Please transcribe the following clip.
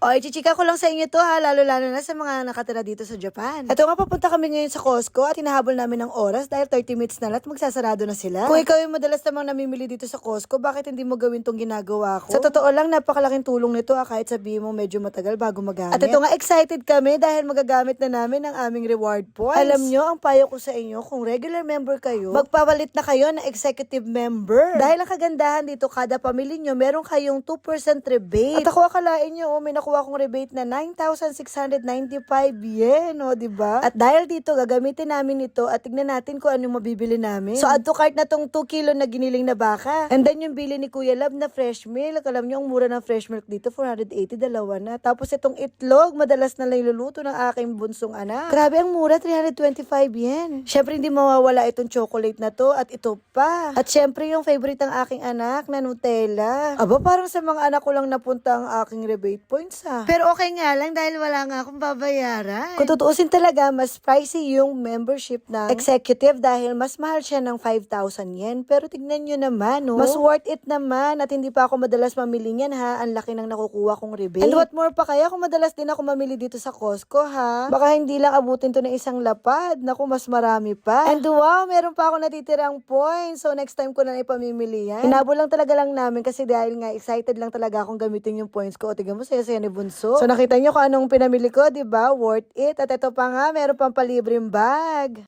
O, ichichika ko lang sa inyo to ha, lalo-lalo na sa mga nakatira dito sa Japan. Ito nga, papunta kami ngayon sa Costco at hinahabol namin ng oras dahil 30 minutes na lang at magsasarado na sila. Kung ikaw yung madalas namang namimili dito sa Costco, bakit hindi mo gawin tong ginagawa ko? Sa totoo lang, napakalaking tulong nito kahit sabihin mo medyo matagal bago magamit. At ito nga, excited kami dahil magagamit na namin ang aming reward points. Alam nyo, ang payo ko sa inyo, kung regular member kayo, magpapalit na kayo ng executive member. Dahil ang kagandahan dito, kada pamili nyo, meron kayong 2% rebate. At ako akalain nyo, may nakuha akong rebate na 9,695 yen, o diba? At dahil dito, gagamitin namin ito at tignan natin kung ano yung mabibili namin. So, add to cart na tong 2 kilo na giniling na baka. And then yung bili ni Kuya Love na fresh milk. Alam nyo, ang mura ng fresh milk dito, 480, dalawa na. Tapos itong itlog, madalas na lang iluluto ng aking bunsong anak. Grabe, ang mura, 325 yen. Syempre, hindi mawawala itong chocolate na to at ito pa. At syempre, yung favorite ng aking anak na Nutella. Aba, parang sa mga anak ko lang napunta ang aking rebate points. Pero okay nga lang dahil wala nga akong babayaran. Kung tutuusin talaga, mas pricey yung membership ng executive dahil mas mahal siya ng 5,000 yen. Pero tignan nyo naman, no? Mas worth it naman at hindi pa ako madalas mamili niyan, ha? Ang laki ng nakukuha kong rebate. And what more pa kaya kung madalas din ako mamili dito sa Costco, ha? Baka hindi lang abutin to ng isang lapad. Naku, mas marami pa. And wow, meron pa ako natitirang points. So next time ko na ipamimili yan. Hinabol lang talaga lang namin kasi dahil nga excited lang talaga akong gamitin yung points ko. O tignan mo, saya-saya ni Bunso. So nakita nyo kung anong pinamili ko, 'di ba? Worth it. At ito pa nga, meron pang palibreng bag.